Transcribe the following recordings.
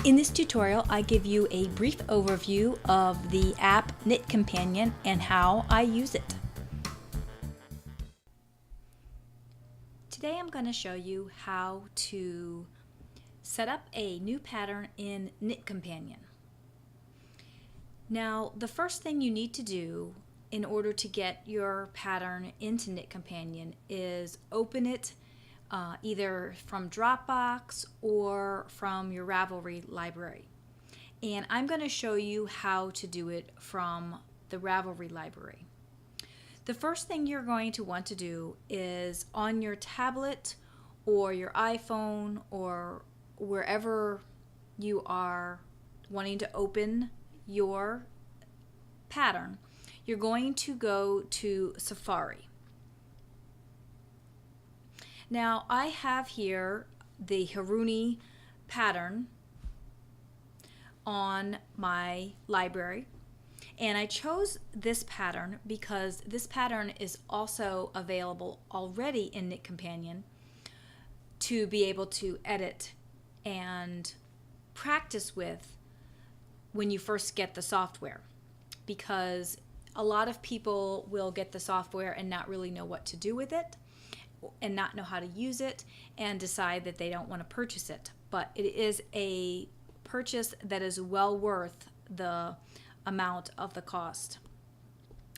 In this tutorial, I give you a brief overview of the app Knit Companion and how I use it. Today I'm going to show you how to set up a new pattern in Knit Companion. Now, the first thing you need to do in order to get your pattern into Knit Companion is open it either from Dropbox or from your Ravelry library. And I'm going to show you how to do it from the Ravelry library. The first thing you're going to want to do is on your tablet or your iPhone or wherever you are wanting to open your pattern, you're going to go to Safari. Now I have here the Haruni pattern on my library, and I chose this pattern because this pattern is also available already in Knit Companion to be able to edit and practice with when you first get the software, because a lot of people will get the software and not really know what to do with it and not know how to use it and decide that they don't want to purchase it. But it is a purchase that is well worth the amount of the cost.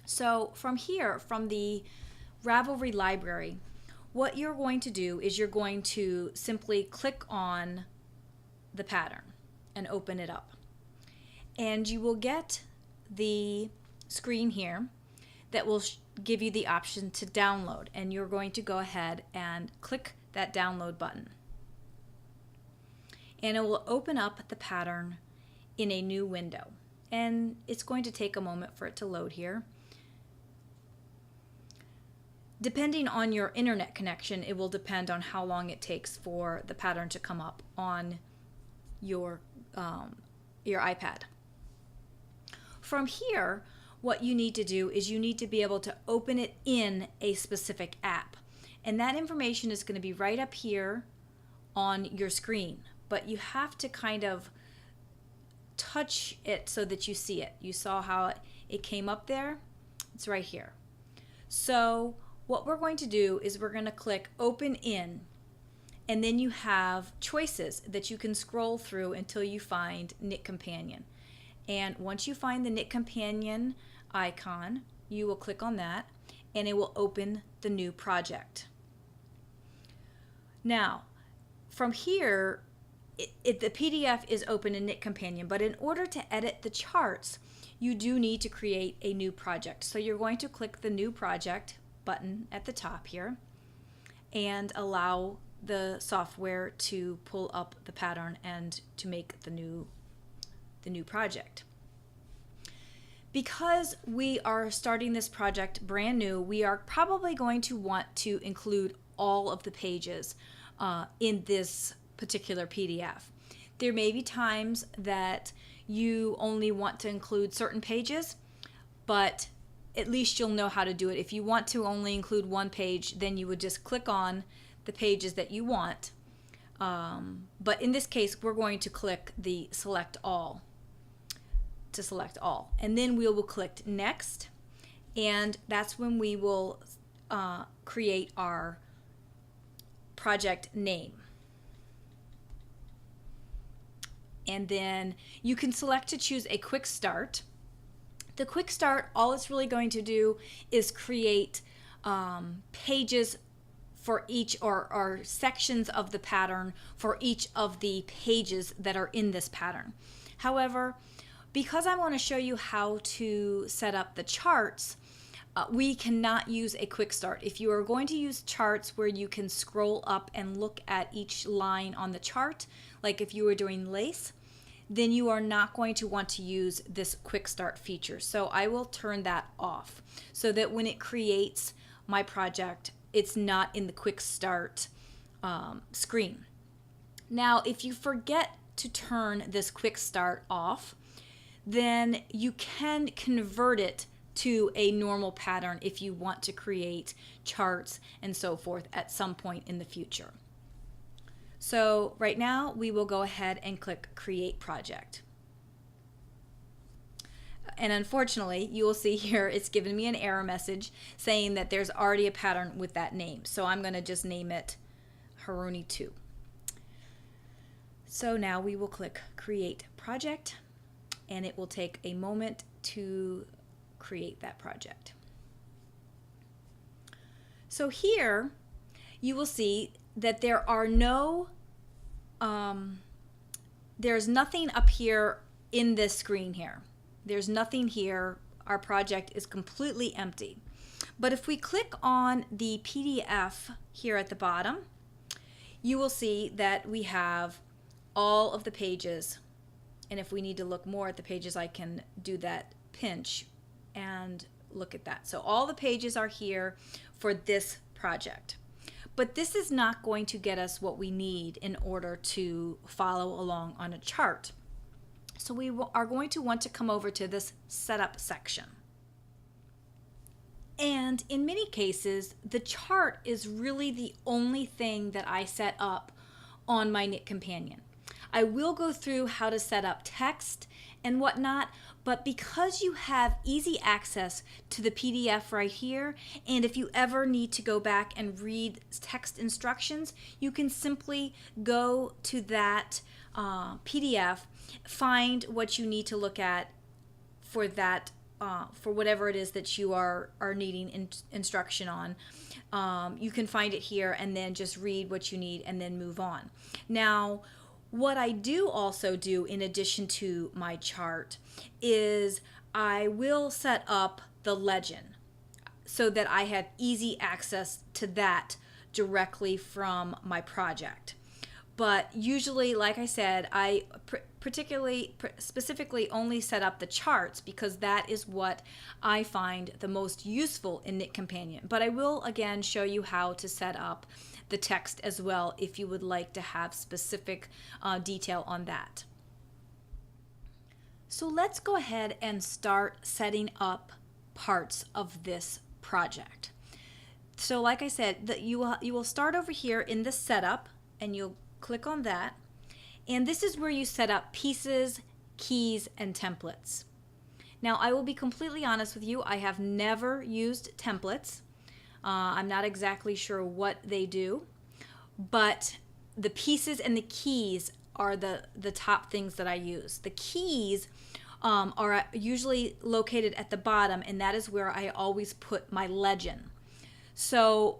So from here, from the Ravelry library, what you're going to do is you're going to simply click on the pattern and open it up. And you will get the screen here that will give you the option to download, and you're going to go ahead and click that download button. And it will open up the pattern in a new window. And it's going to take a moment for it to load here. Depending on your internet connection, it will depend on how long it takes for the pattern to come up on your iPad. From here, what you need to do is you need to be able to open it in a specific app. And that information is going to be right up here on your screen. But you have to kind of touch it so that you see it. You saw how it came up there? It's right here. So what we're going to do is we're going to click Open In. And then you have choices that you can scroll through until you find Knit Companion. And once you find the Knit Companion icon, you will click on that and it will open the new project. Now, from here, the PDF is open in Knit Companion, but in order to edit the charts, you do need to create a new project. So you're going to click the New Project button at the top here and allow the software to pull up the pattern and to make the new project. Because we are starting this project brand new, we are probably going to want to include all of the pages in this particular PDF. There may be times that you only want to include certain pages, but at least you'll know how to do it. If you want to only include one page, then you would just click on the pages that you want. But in this case, we're going to click the Select All to select all. And then we will click Next, and that's when we will create our project name. And then you can select to choose a quick start. The quick start, all it's really going to do is create pages for each or sections of the pattern for each of the pages that are in this pattern. However, because I want to show you how to set up the charts, we cannot use a quick start. If you are going to use charts where you can scroll up and look at each line on the chart, like if you were doing lace, then you are not going to want to use this quick start feature. So I will turn that off so that when it creates my project, it's not in the quick start screen. Now, if you forget to turn this quick start off, then you can convert it to a normal pattern if you want to create charts and so forth at some point in the future. So right now we will go ahead and click Create Project. And unfortunately, you will see here it's given me an error message saying that there's already a pattern with that name. So I'm going to just name it Haruni 2. So now we will click Create Project, and it will take a moment to create that project. So here you will see that there are no, there's nothing up here in this screen here. There's nothing here. Our project is completely empty. But if we click on the PDF here at the bottom, you will see that we have all of the pages. And if we need to look more at the pages, I can do that pinch and look at that. So all the pages are here for this project. But this is not going to get us what we need in order to follow along on a chart. So we are going to want to come over to this setup section. And in many cases, the chart is really the only thing that I set up on my Knit Companion. I will go through how to set up text and whatnot, but because you have easy access to the PDF right here, and if you ever need to go back and read text instructions, you can simply go to that PDF, find what you need to look at for that, for whatever it is that you are needing instruction on. You can find it here and then just read what you need and then move on. Now, what I do also do in addition to my chart is I will set up the legend so that I have easy access to that directly from my project. But usually, like I said, I specifically only set up the charts because that is what I find the most useful in Knit Companion. But I will again show you how to set up the text as well if you would like to have specific detail on that. So let's go ahead and start setting up parts of this project. So like I said, you will start over here in the setup, and you'll click on that, and this is where you set up pieces, keys, and templates. Now I will be completely honest with you, I have never used templates. I'm not exactly sure what they do, but the pieces and the keys are the top things that I use. The keys are usually located at the bottom, and that is where I always put my legend. So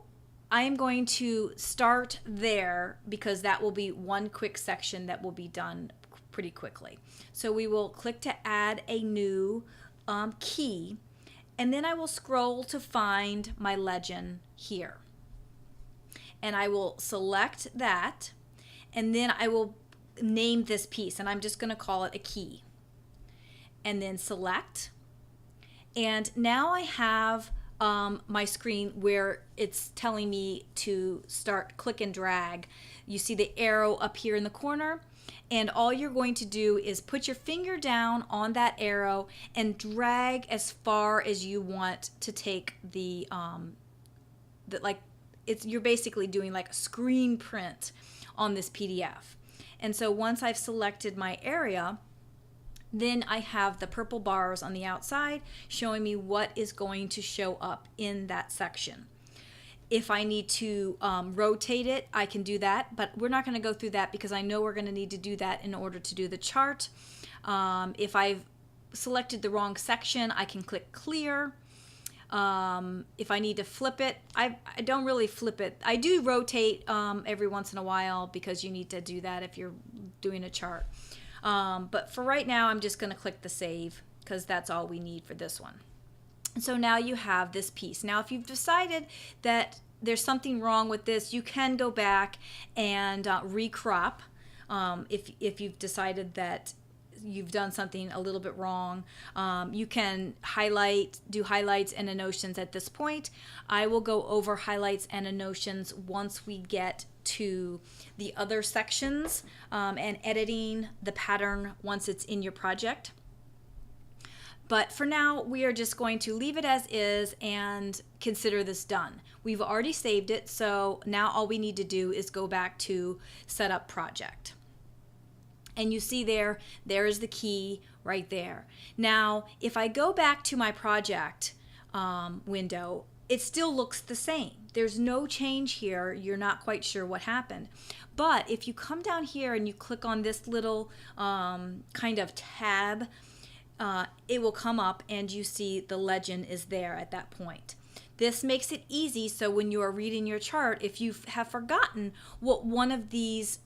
I am going to start there because that will be one quick section that will be done pretty quickly. So we will click to add a new key, and then I will scroll to find my legend here. And I will select that, and then I will name this piece, and I'm just going to call it a key. And then select, and now I have my screen where it's telling me to start click and drag. You see the arrow up here in the corner, and all you're going to do is put your finger down on that arrow and drag as far as you want to take the you're basically doing like a screen print on this PDF. And so once I've selected my area, then I have the purple bars on the outside showing me what is going to show up in that section. If I need to rotate it, I can do that, but we're not going to go through that because I know we're going to need to do that in order to do the chart. If I've selected the wrong section, I can click clear. If I need to flip it, I don't really flip it. I do rotate every once in a while because you need to do that if you're doing a chart. But for right now, I'm just going to click the save because that's all we need for this one. So now you have this piece. Now, if you've decided that there's something wrong with this, you can go back and recrop. If you've decided that you've done something a little bit wrong, you can do highlights and notations at this point. I will go over highlights and notations once we get to the other sections and editing the pattern once it's in your project. But for now, we are just going to leave it as is and consider this done. We've already saved it, so now all we need to do is go back to Setup Project. And you see there is the key right there. Now, if I go back to my project window, it still looks the same. There's no change here. You're not quite sure what happened. But if you come down here and you click on this little kind of tab, it will come up and you see the legend is there at that point. This makes it easy, so when you are reading your chart, if you have forgotten what one of these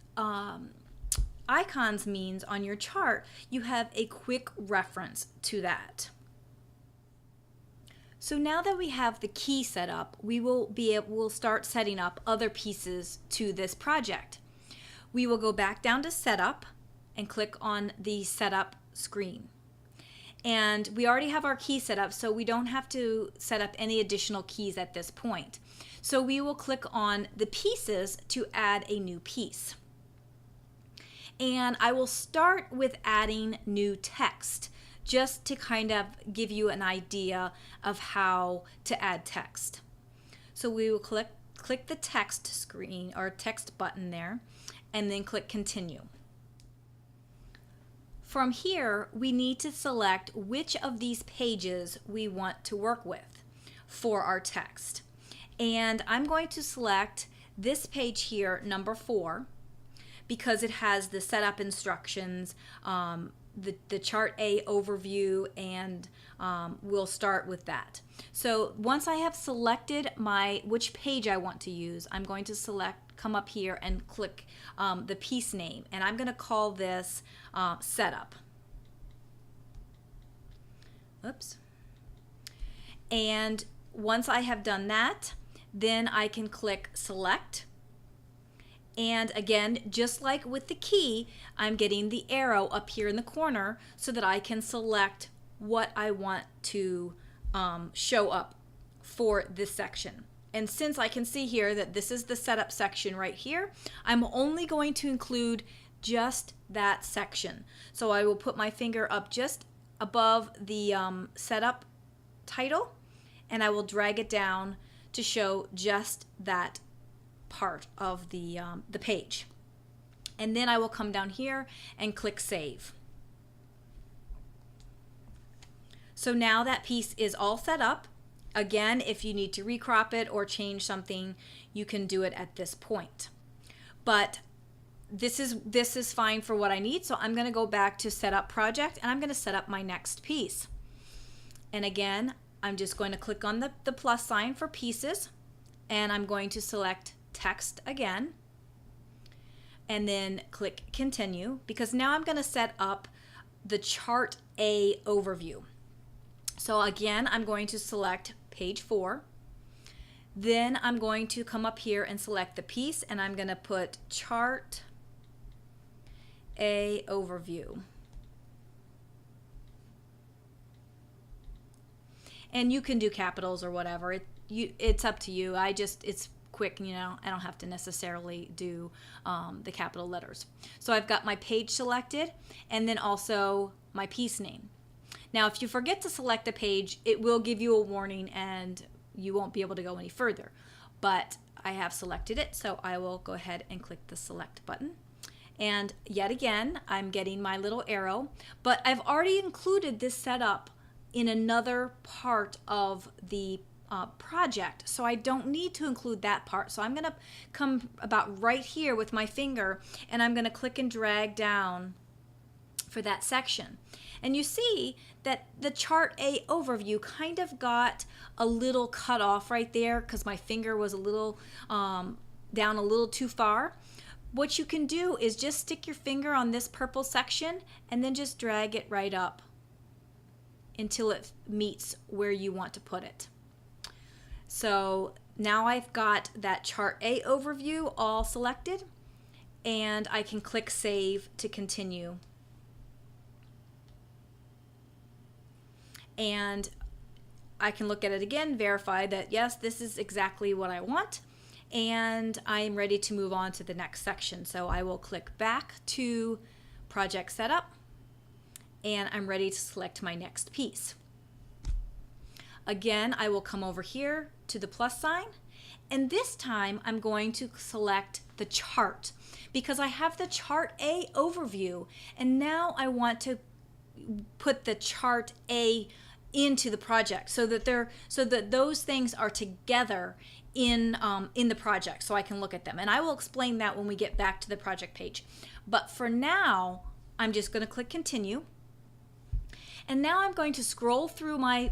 icons means on your chart, you have a quick reference to that. So now that we have the key set up, we'll start setting up other pieces to this project. We will go back down to Setup and click on the Setup screen. And we already have our key set up, so we don't have to set up any additional keys at this point. So we will click on the pieces to add a new piece. And I will start with adding new text, just to kind of give you an idea of how to add text. So we will click the text screen or text button there, and then click Continue. From here, we need to select which of these pages we want to work with for our text. And I'm going to select this page here, number 4, because it has the setup instructions, the Chart A overview, and we'll start with that. So once I have selected which page I want to use, I'm going to come up here and click the piece name, and I'm going to call this Setup. Oops. And once I have done that, then I can click Select. And again, just like with the key, I'm getting the arrow up here in the corner so that I can select what I want to show up for this section. And since I can see here that this is the setup section right here, I'm only going to include just that section. So I will put my finger up just above the setup title, and I will drag it down to show just that part of the page. And then I will come down here and click Save. So now that piece is all set up. Again, if you need to recrop it or change something, you can do it at this point. But this is fine for what I need, so I'm going to go back to Setup Project, and I'm going to set up my next piece. And again, I'm just going to click on the plus sign for pieces, and I'm going to select text again, and then click Continue, because now I'm going to set up the Chart A overview. So again, I'm going to select page 4. Then I'm going to come up here and select the piece, and I'm going to put Chart A overview. And you can do capitals or whatever. It's up to you. It's quick, I don't have to necessarily do the capital letters. So I've got my page selected, and then also my piece name. Now, if you forget to select a page, it will give you a warning and you won't be able to go any further. But I have selected it, so I will go ahead and click the Select button. And yet again, I'm getting my little arrow, but I've already included this setup in another part of the project, so I don't need to include that part. So I'm going to come about right here with my finger, and I'm going to click and drag down for that section. And you see that the Chart A overview kind of got a little cut off right there because my finger was a little down a little too far. What you can do is just stick your finger on this purple section and then just drag it right up until it meets where you want to put it. So now I've got that Chart A overview all selected, and I can click Save to continue. And I can look at it again, verify that yes, this is exactly what I want, and I'm ready to move on to the next section. So I will click back to Project Setup, and I'm ready to select my next piece. Again, I will come over here to the plus sign, and this time I'm going to select the chart because I have the chart A overview, and now I want to put the chart A into the project so that those things are together in the project so I can look at them. And I will explain that when we get back to the project page. But for now, I'm just going to click continue. And now I'm going to scroll through my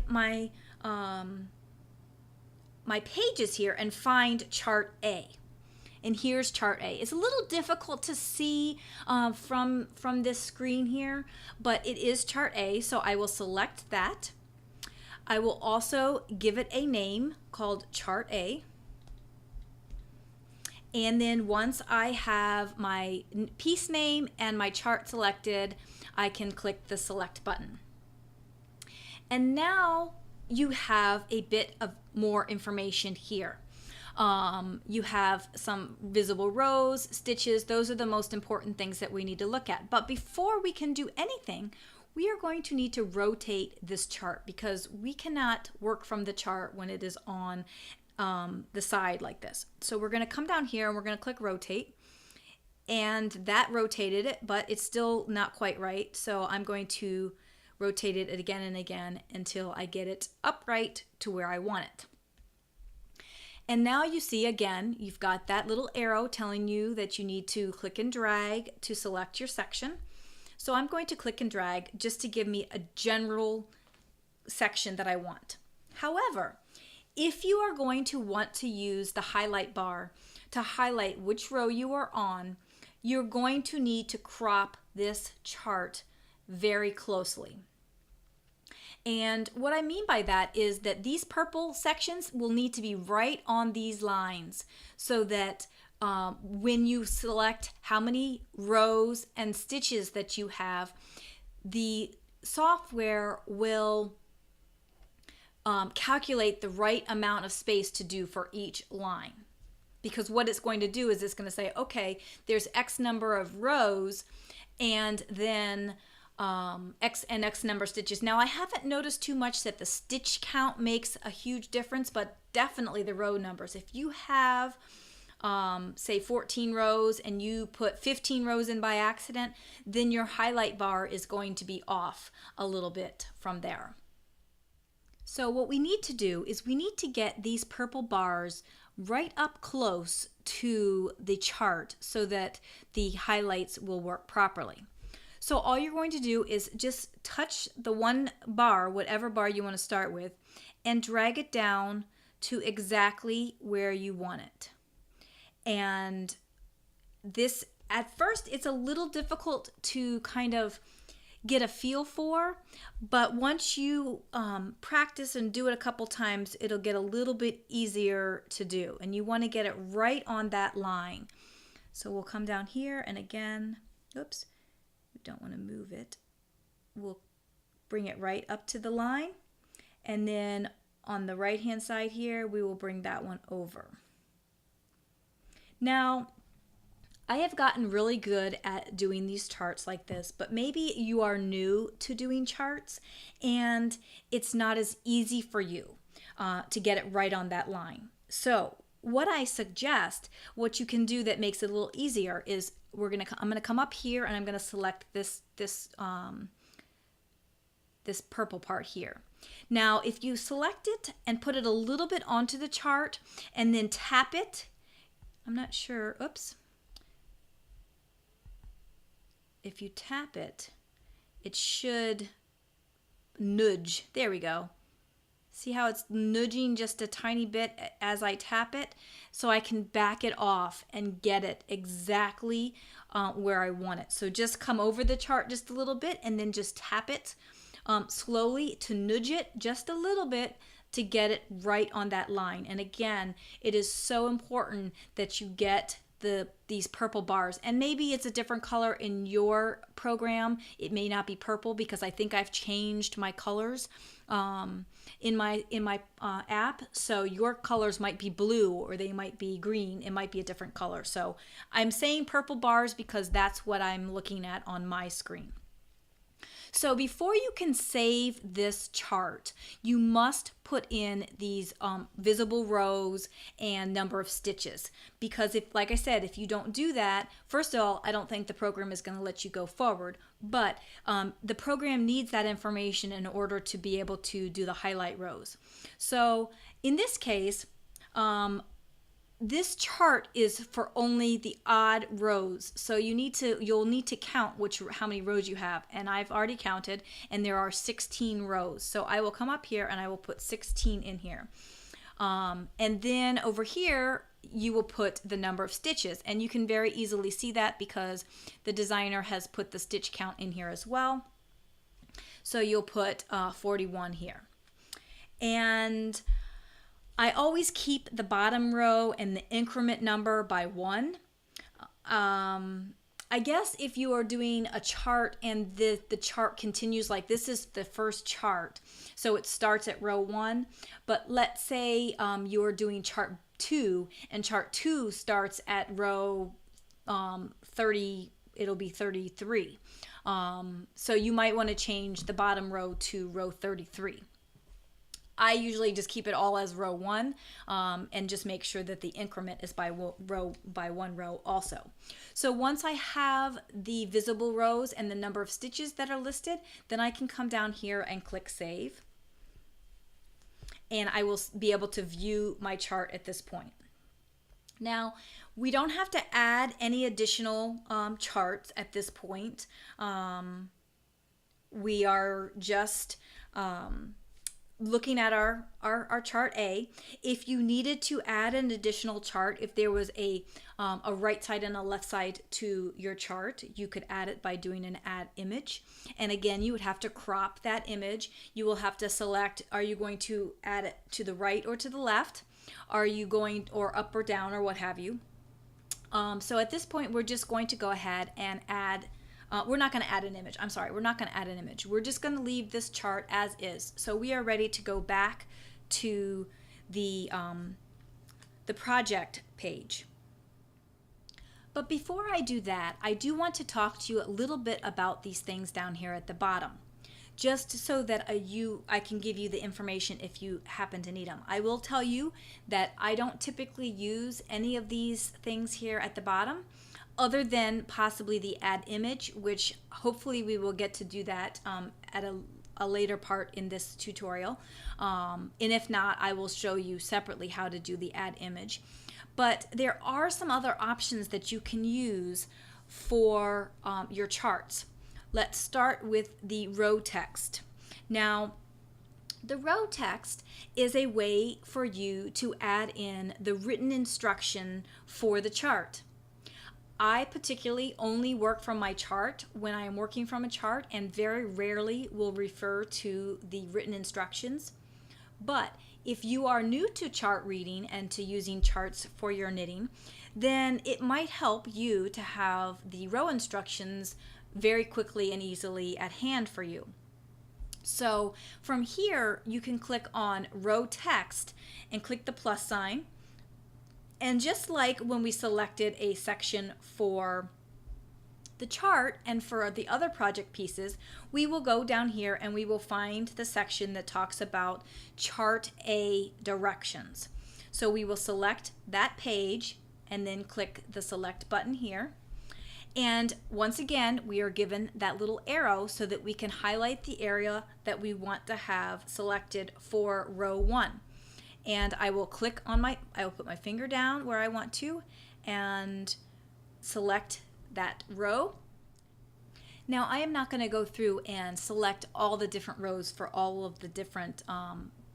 pages here and find chart A. And here's chart A. It's a little difficult to see from this screen here, but it is chart A, so I will select that. I will also give it a name called chart A. And then once I have my piece name and my chart selected, I can click the select button. And now you have a bit of more information here. You have some visible rows, stitches. Those are the most important things that we need to look at. But before we can do anything, we are going to need to rotate this chart because we cannot work from the chart when it is on the side like this. So we're going to come down here and we're going to click rotate, and that rotated it, but it's still not quite right. So I'm going to rotate it again and again until I get it upright to where I want it. And now you see again, you've got that little arrow telling you that you need to click and drag to select your section. So I'm going to click and drag just to give me a general section that I want. However, if you are going to want to use the highlight bar to highlight which row you are on, you're going to need to crop this chart very closely. And what I mean by that is that these purple sections will need to be right on these lines so that when you select how many rows and stitches that you have, the software will calculate the right amount of space to do for each line. Because what it's going to do is it's going to say, okay, there's X number of rows and then X and X number of stitches. Now I haven't noticed too much that the stitch count makes a huge difference, but definitely the row numbers. If you have say 14 rows and you put 15 rows in by accident, then your highlight bar is going to be off a little bit from there. So what we need to do is we need to get these purple bars right up close to the chart so that the highlights will work properly. So all you're going to do is just touch the one bar, whatever bar you want to start with, and drag it down to exactly where you want it. And this, at first, it's a little difficult to kind of get a feel for, but once you practice and do it a couple times, it'll get a little bit easier to do. And you want to get it right on that line. So we'll come down here and again, oops, we don't want to move it. We'll bring it right up to the line. And then on the right hand side here, we will bring that one over. Now, I have gotten really good at doing these charts like this, but maybe you are new to doing charts and it's not as easy for you to get it right on that line. So what I suggest, what you can do that makes it a little easier is I'm going to come up here and I'm going to select this purple part here. Now, if you select it and put it a little bit onto the chart and then tap it, I'm not sure, oops. If you tap it, it should nudge. There we go. See how it's nudging just a tiny bit as I tap it? So I can back it off and get it exactly where I want it. So just come over the chart just a little bit and then just tap it slowly to nudge it just a little bit to get it right on that line. And again, it is so important that you get these purple bars, and maybe it's a different color in your program. It may not be purple because I think I've changed my colors in my app, so your colors might be blue or they might be green. It might be a different color. So I'm saying purple bars because that's what I'm looking at on my screen. So before you can save this chart, you must put in these visible rows and number of stitches. Because if, like I said, if you don't do that, first of all, I don't think the program is going to let you go forward. But the program needs that information in order to be able to do the highlight rows. So in this case, this chart is for only the odd rows, so you'll need to count how many rows you have, and I've already counted, and there are 16 rows. So I will come up here and I will put 16 in here, and then over here you will put the number of stitches, and you can very easily see that because the designer has put the stitch count in here as well. So you'll put 41 here, and I always keep the bottom row and the increment number by 1. I guess if you are doing a chart and the chart continues, like this is the first chart, so it starts at row 1, but let's say you're doing chart 2 and chart 2 starts at row 30, it'll be 33. So you might want to change the bottom row to row 33. I usually just keep it all as row 1 and just make sure that the increment is by one row also. So once I have the visible rows and the number of stitches that are listed, then I can come down here and click Save. And I will be able to view my chart at this point. Now, we don't have to add any additional charts at this point. We are just looking at our chart A. If you needed to add an additional chart, if there was a right side and a left side to your chart, you could add it by doing an add image. And again, you would have to crop that image. You will have to select, are you going to add it to the right or to the left? Are you going, or up or down, or what have you? So at this point, we're just going to go ahead and add. We're not going to add an image. I'm sorry, we're not going to add an image. We're just going to leave this chart as is. So we are ready to go back to the project page. But before I do that, I do want to talk to you a little bit about these things down here at the bottom, just so that I can give you the information if you happen to need them. I will tell you that I don't typically use any of these things here at the bottom, other than possibly the add image, which hopefully we will get to do that at a later part in this tutorial. And if not, I will show you separately how to do the add image. But there are some other options that you can use for your charts. Let's start with the row text. Now, the row text is a way for you to add in the written instruction for the chart. I particularly only work from my chart when I am working from a chart, and very rarely will refer to the written instructions. But if you are new to chart reading and to using charts for your knitting, then it might help you to have the row instructions very quickly and easily at hand for you. So from here, you can click on row text and click the plus sign. And just like when we selected a section for the chart and for the other project pieces, we will go down here and we will find the section that talks about Chart A directions. So we will select that page and then click the select button here. And once again, we are given that little arrow so that we can highlight the area that we want to have selected for row 1. And I will click on I will put my finger down where I want to and select that row. Now I am not going to go through and select all the different rows for all of the different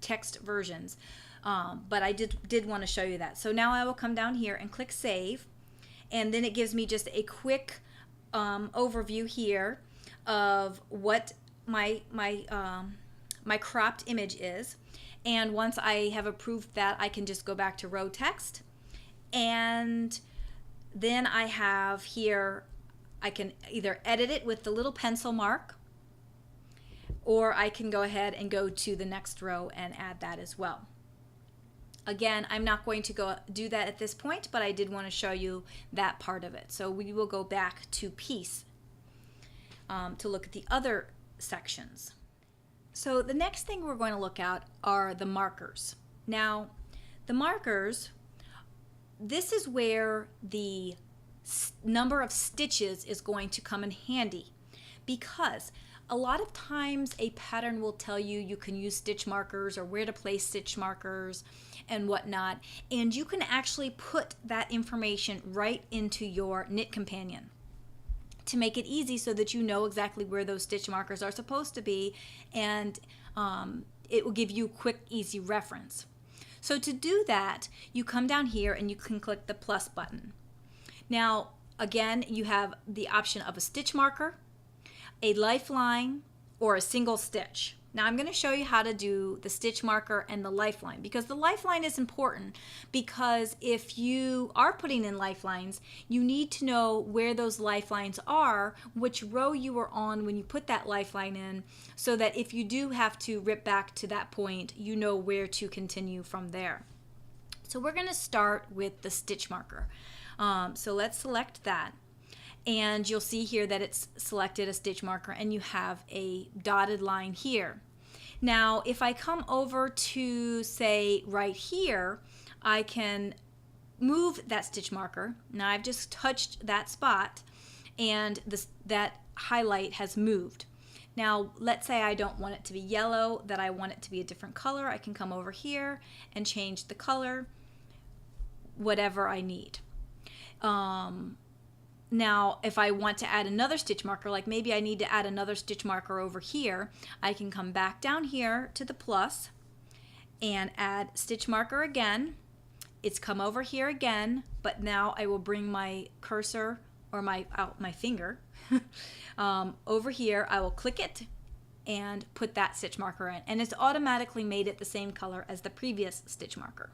text versions, but I did want to show you that. So now I will come down here and click Save, and then it gives me just a quick overview here of what my cropped image is. And once I have approved that, I can just go back to row text. And then I have here, I can either edit it with the little pencil mark, or I can go ahead and go to the next row and add that as well. Again, I'm not going to go do that at this point, but I did want to show you that part of it. So we will go back to piece to look at the other sections. So the next thing we're going to look at are the markers. Now, the markers, this is where the number of stitches is going to come in handy, because a lot of times a pattern will tell you you can use stitch markers or where to place stitch markers and whatnot, and you can actually put that information right into your knit companion to make it easy so that you know exactly where those stitch markers are supposed to be, and it will give you quick, easy reference. So to do that, you come down here and you can click the plus button. Now, again, you have the option of a stitch marker, a lifeline, or a single stitch. Now I'm going to show you how to do the stitch marker and the lifeline, because the lifeline is important, because if you are putting in lifelines, you need to know where those lifelines are, which row you were on when you put that lifeline in, so that if you do have to rip back to that point, you know where to continue from there. So we're going to start with the stitch marker. So let's select that. And you'll see here that it's selected a stitch marker and you have a dotted line here. Now, if I come over to, say, right here, I can move that stitch marker. Now I've just touched that spot and that highlight has moved. Now, let's say I don't want it to be yellow, that I want it to be a different color. I can come over here and change the color, whatever I need. Now, if I want to add another stitch marker, like maybe I need to add another stitch marker over here, I can come back down here to the plus and add stitch marker again. It's come over here again, but now I will bring my cursor or my finger over here. I will click it and put that stitch marker in, and it's automatically made it the same color as the previous stitch marker.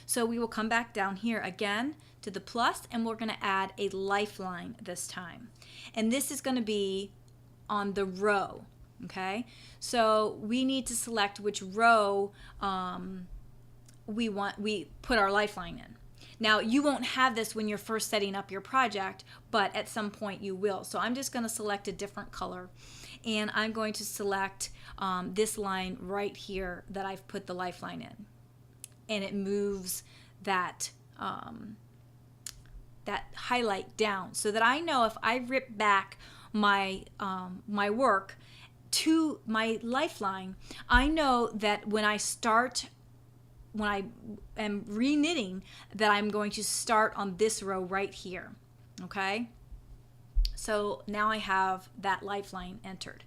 So we will come back down here again to the plus, and we're going to add a lifeline this time. And this is going to be on the row, okay? So we need to select which row we put our lifeline in. Now, you won't have this when you're first setting up your project, but at some point you will. So I'm just going to select a different color, and I'm going to select this line right here that I've put the lifeline in. And it moves that that highlight down so that I know if I rip back my my work to my lifeline, I know that when I am re-knitting, that I'm going to start on this row right here. Okay, so now I have that lifeline entered,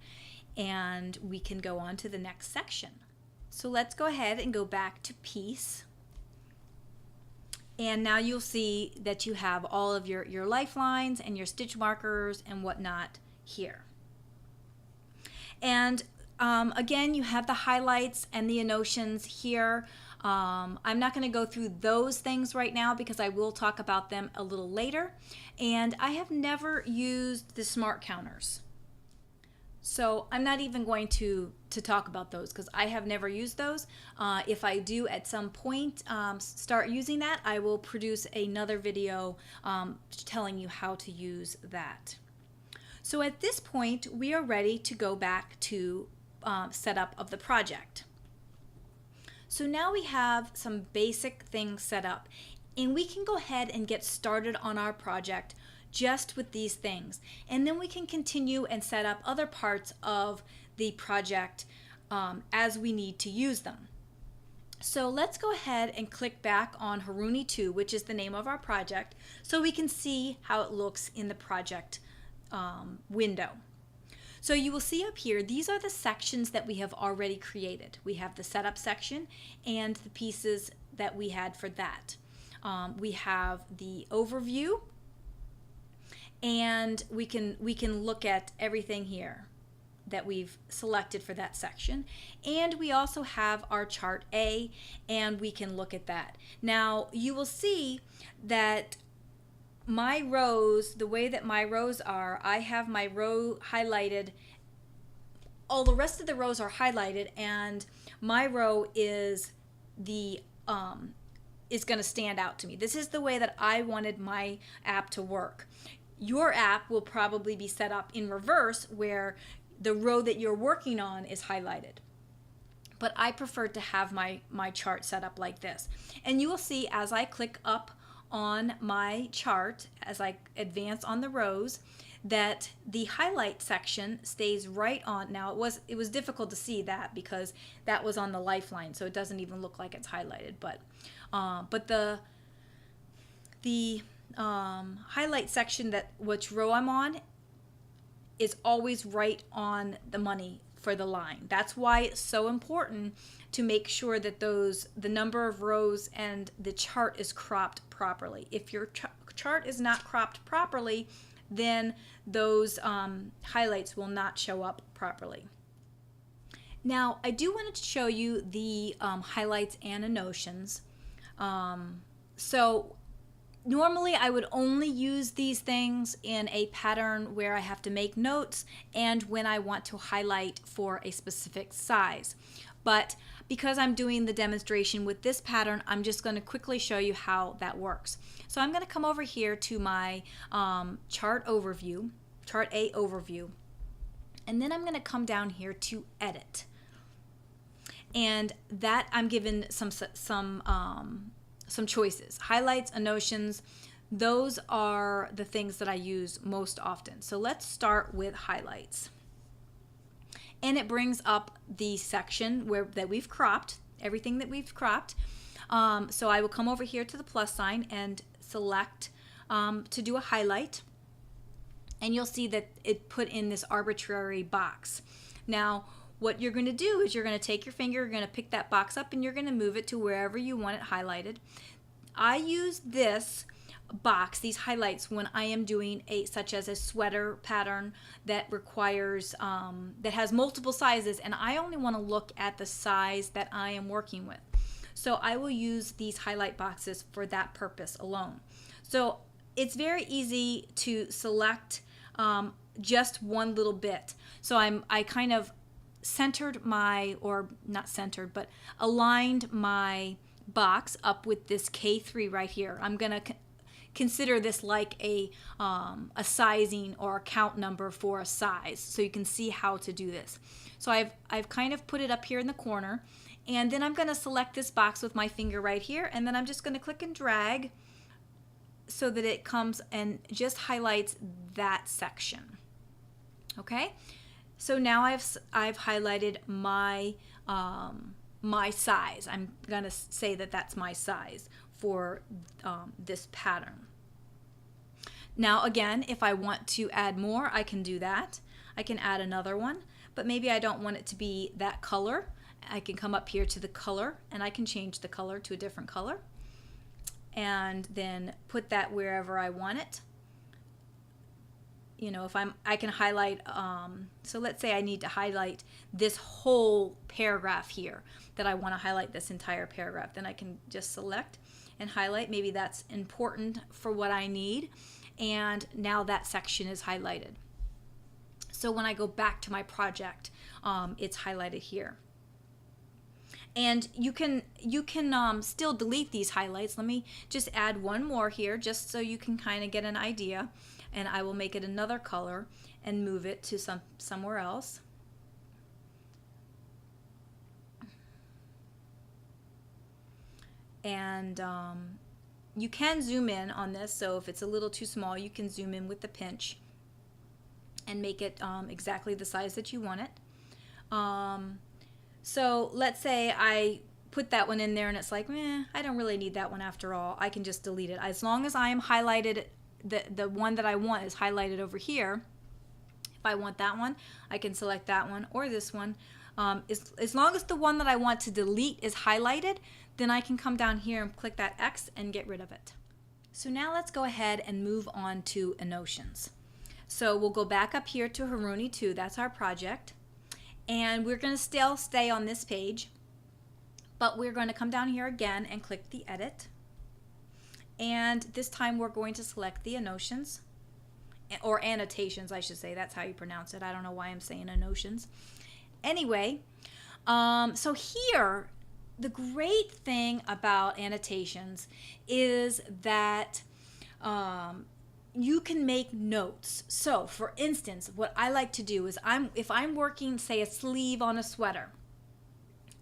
and we can go on to the next section. So let's go ahead and go back to piece. And now you'll see that you have all of your lifelines and your stitch markers and whatnot here. And again, you have the highlights and the notions here. I'm not going to go through those things right now because I will talk about them a little later. And I have never used the smart counters, so I'm not even going to talk about those because I have never used those. If I do at some point start using that, I will produce another video telling you how to use that. So at this point, we are ready to go back to setup of the project. So now we have some basic things set up, and we can go ahead and get started on our project just with these things, and then we can continue and set up other parts of the project as we need to use them. So let's go ahead and click back on Haruni 2, which is the name of our project, so we can see how it looks in the project window. So you will see up here, these are the sections that we have already created. We have the setup section and the pieces that we had for that. We have the overview, and we can look at everything here that we've selected for that section. And we also have our chart A, and we can look at that. Now you will see that my rows, the way that my rows are, I have my row highlighted. All the rest of the rows are highlighted, and my row is the is going to stand out to me. This is the way that I wanted my app to work. Your app will probably be set up in reverse, where the row that you're working on is highlighted. But I prefer to have my chart set up like this. And you will see as I click up on my chart, as I advance on the rows, that the highlight section stays right on. Now it was difficult to see that because that was on the lifeline, so it doesn't even look like it's highlighted. But the highlight section, that which row I'm on, is always right on the money for the line. That's why it's so important to make sure that the number of rows and the chart is cropped properly. If your chart is not cropped properly, then those highlights will not show up properly. Now, I do want to show you the highlights and notions. So normally I would only use these things in a pattern where I have to make notes and when I want to highlight for a specific size. But because I'm doing the demonstration with this pattern, I'm just going to quickly show you how that works. So I'm going to come over here to my chart A overview, and then I'm going to come down here to edit. And that I'm given some choices. Highlights, notions, those are the things that I use most often. So let's start with highlights. And it brings up the section that we've cropped, everything that we've cropped. So I will come over here to the plus sign and select to do a highlight. And you'll see that it put in this arbitrary box. Now, what you're going to do is you're going to take your finger, you're going to pick that box up, and you're going to move it to wherever you want it highlighted. I use this box, these highlights, when I am doing such as a sweater pattern that requires that has multiple sizes, and I only want to look at the size that I am working with. So I will use these highlight boxes for that purpose alone. So it's very easy to select just one little bit. So I kind of centered but aligned my box up with this K3 right here. I'm going to consider this like a sizing or a count number for a size, so you can see how to do this. So I've kind of put it up here in the corner, and then I'm going to select this box with my finger right here, and then I'm just going to click and drag so that it comes and just highlights that section. Okay, so now I've highlighted my my size. I'm going to say that that's my size for this pattern. Now again, if I want to add more, I can do that. I can add another one, but maybe I don't want it to be that color. I can come up here to the color, and I can change the color to a different color and then put that wherever I want it. You know, I can highlight, so let's say I need to highlight this whole paragraph here, that I want to highlight this entire paragraph. Then I can just select and highlight. Maybe that's important for what I need, and now that section is highlighted. So when I go back to my project, it's highlighted here. And you can still delete these highlights. Let me just add one more here just so you can kind of get an idea. And I will make it another color and move it to somewhere else. And you can zoom in on this, so if it's a little too small, you can zoom in with the pinch and make it exactly the size that you want it. So let's say I put that one in there and it's like, I don't really need that one after all. I can just delete it. As long as I am highlighted, the one that I want is highlighted over here. If I want that one, I can select that one or this one. As long as the one that I want to delete is highlighted, then I can come down here and click that X and get rid of it. So now let's go ahead and move on to notions. So we'll go back up here to Haruni 2, that's our project. And we're going to still stay on this page, but we're going to come down here again and click the edit. And this time we're going to select the notions, or annotations I should say, that's how you pronounce it. I don't know why I'm saying notions. Anyway, so here, the great thing about annotations is that you can make notes. So for instance, what I like to do is if I'm working, say, a sleeve on a sweater,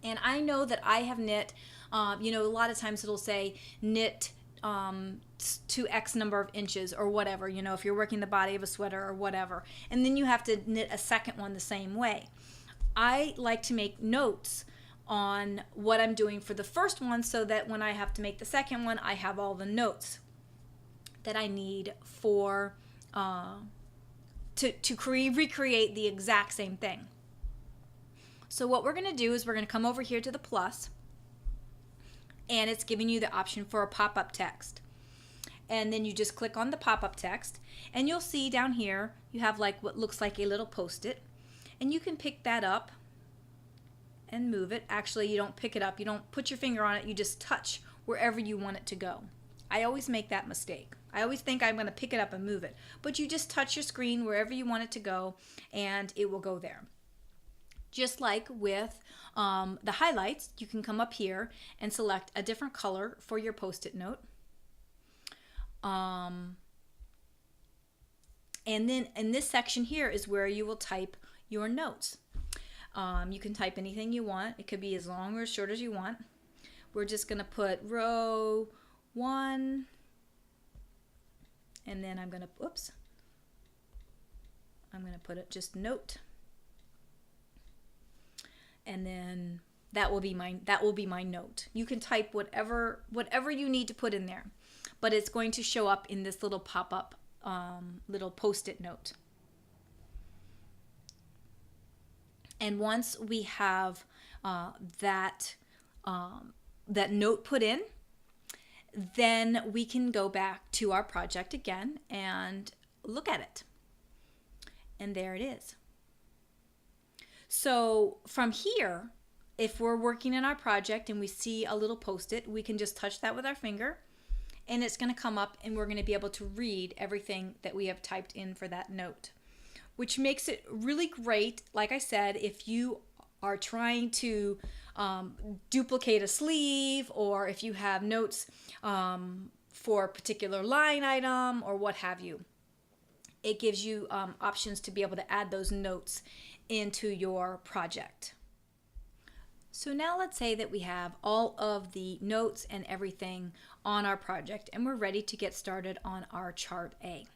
and I know that I have knit, a lot of times it'll say knit to X number of inches or whatever, if you're working the body of a sweater or whatever, and then you have to knit a second one the same way. I like to make notes on what I'm doing for the first one so that when I have to make the second one, I have all the notes that I need for to recreate the exact same thing. So what we're going to do is we're going to come over here to the plus, and it's giving you the option for a pop-up text. And then you just click on the pop-up text, and you'll see down here you have like what looks like a little post-it, and you can pick that up and move it. Actually, you don't pick it up, you don't put your finger on it, you just touch wherever you want it to go. I always make that mistake. I always think I'm going to pick it up and move it, but you just touch your screen wherever you want it to go, and it will go there. Just like with the highlights, you can come up here and select a different color for your post-it note. And then in this section here is where you will type your notes. You can type anything you want. It could be as long or as short as you want. We're just going to put row 1, and then I'm going to put it just note. And then that will be my note. You can type whatever you need to put in there, but it's going to show up in this little pop-up little post-it note. And once we have that note put in, then we can go back to our project again and look at it. And there it is. So from here, if we're working in our project and we see a little post-it, we can just touch that with our finger, and it's going to come up, and we're going to be able to read everything that we have typed in for that note, which makes it really great. Like I said, if you are trying to duplicate a sleeve, or if you have notes for a particular line item or what have you, it gives you options to be able to add those notes into your project. So now let's say that we have all of the notes and everything on our project, and we're ready to get started on our chart A.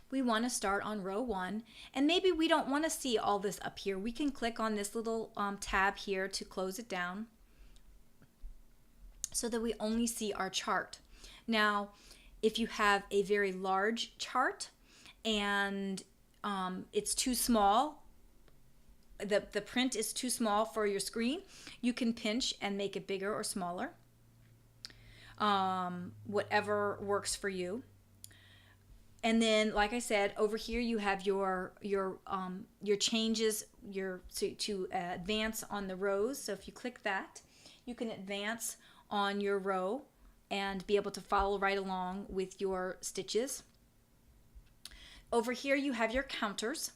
We want to start on row 1, and maybe we don't want to see all this up here. We can click on this little tab here to close it down so that we only see our chart. Now, if you have a very large chart and it's too small, the print is too small for your screen, you can pinch and make it bigger or smaller, whatever works for you. And then, like I said, over here you have your changes, to advance on the rows. So if you click that, you can advance on your row and be able to follow right along with your stitches. Over here you have your counters,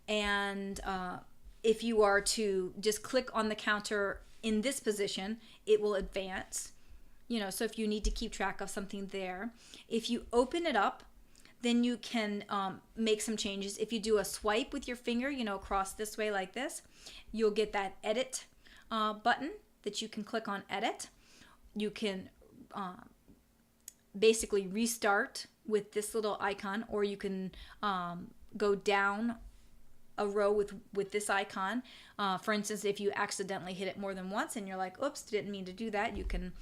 and if you are to just click on the counter in this position, it will advance. So if you need to keep track of something there. If you open it up, then you can make some changes. If you do a swipe with your finger, across this way like this, you'll get that edit button that you can click on edit. You can basically restart with this little icon, or you can go down a row with this icon. For instance, if you accidentally hit it more than once and you're like, oops, didn't mean to do that, you can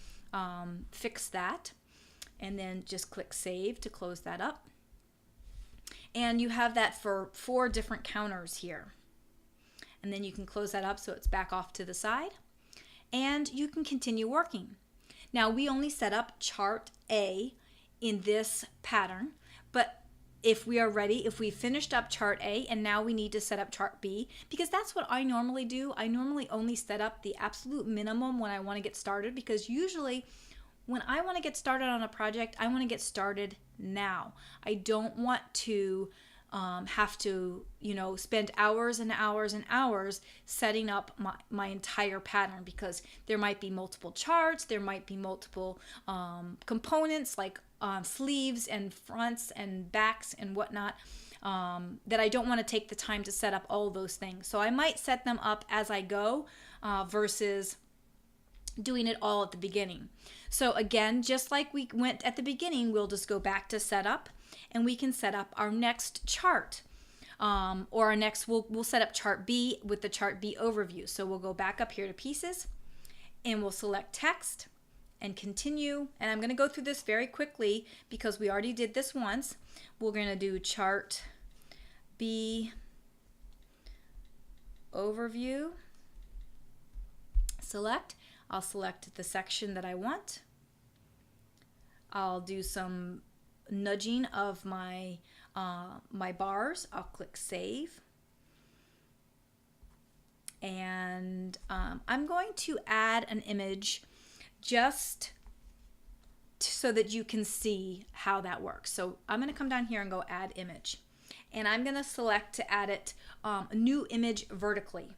fix that, and then just click save to close that up. And you have that for 4 different counters here, and then you can close that up so it's back off to the side, and you can continue working. Now, we only set up chart A in this pattern, but if we are ready, if we finished up chart A and now we need to set up chart B, because that's what I normally do. I normally only set up the absolute minimum when I want to get started, because usually when I want to get started on a project, I want to get started now. I don't want to have to, spend hours and hours and hours setting up my entire pattern, because there might be multiple charts, there might be multiple components like sleeves and fronts and backs and whatnot, that I don't want to take the time to set up all those things. So I might set them up as I go versus doing it all at the beginning. So again, just like we went at the beginning, we'll just go back to setup, and we can set up our next chart. Or our next, we'll set up chart B with the chart B overview. So we'll go back up here to pieces, and we'll select text and continue. And I'm going to go through this very quickly because we already did this once. We're going to do chart B overview. Select. I'll select the section that I want. I'll do some nudging of my my bars. I'll click save. And I'm going to add an image just so that you can see how that works. So I'm going to come down here and go add image. And I'm going to select to add it a new image vertically.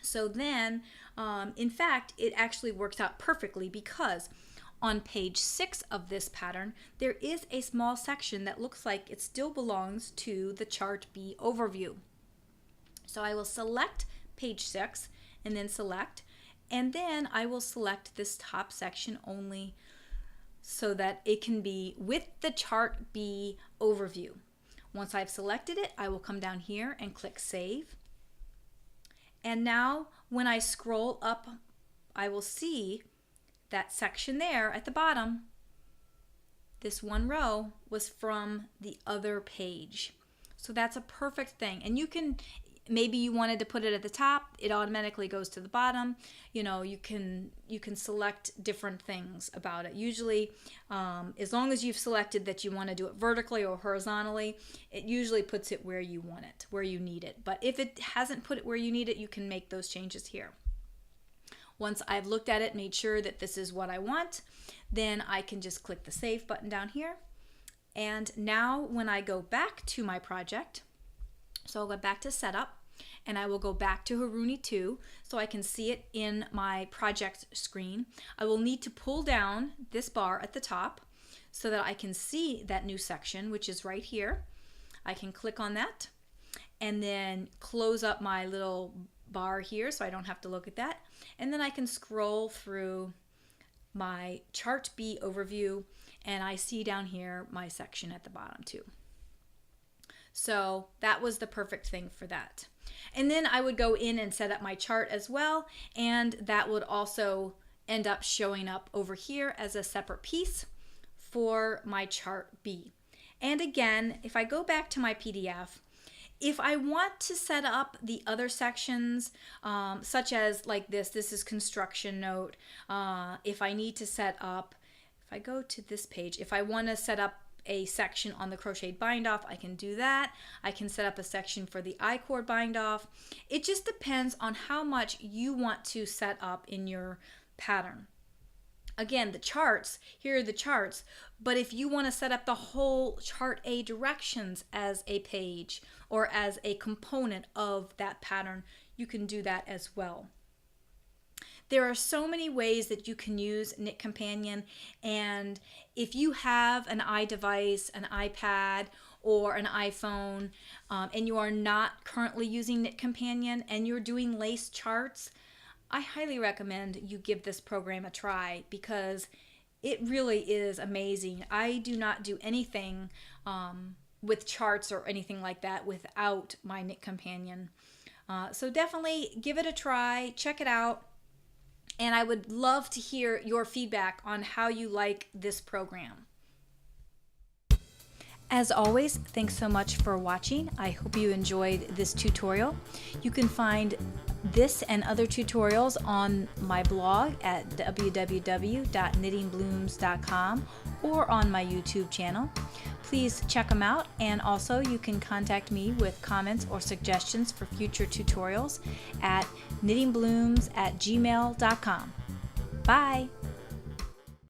So then, in fact, it actually works out perfectly, because on page 6 of this pattern, there is a small section that looks like it still belongs to the chart B overview. So I will select page 6 and then select, and then I will select this top section only so that it can be with the chart B overview. Once I've selected it, I will come down here and click save. And now when I scroll up, I will see that section there at the bottom. This one row was from the other page. So that's a perfect thing. And you can, maybe you wanted to put it at the top, it automatically goes to the bottom. You can select different things about it. Usually, as long as you've selected that you want to do it vertically or horizontally, it usually puts it where you want it, where you need it. But if it hasn't put it where you need it, you can make those changes here. Once I've looked at it, made sure that this is what I want, then I can just click the save button down here. And now when I go back to my project, so I'll go back to setup, and I will go back to Haruni 2 so I can see it in my project screen. I will need to pull down this bar at the top so that I can see that new section, which is right here. I can click on that and then close up my little bar here so I don't have to look at that. And then I can scroll through my chart B overview, and I see down here my section at the bottom too. So that was the perfect thing for that. And then I would go in and set up my chart as well, and that would also end up showing up over here as a separate piece for my chart B. And again, if I go back to my PDF, if I want to set up the other sections, such as like this is construction note. If I need to set up, if I go to this page, if I want to set up a section on the crocheted bind off, I can do that. I can set up a section for the I-cord bind off. It just depends on how much you want to set up in your pattern. Again, the charts, here are the charts, but if you want to set up the whole chart A directions as a page or as a component of that pattern, you can do that as well. There are so many ways that you can use Knit Companion, and if you have an iDevice, an iPad, or an iPhone, and you are not currently using Knit Companion and you're doing lace charts, I highly recommend you give this program a try because it really is amazing. I do not do anything with charts or anything like that without my Knit Companion. So definitely give it a try, check it out, and I would love to hear your feedback on how you like this program. As always, thanks so much for watching. I hope you enjoyed this tutorial. You can find this and other tutorials on my blog at www.knittingblooms.com or on my YouTube channel. Please check them out, and also you can contact me with comments or suggestions for future tutorials at knittingblooms@gmail.com. Bye!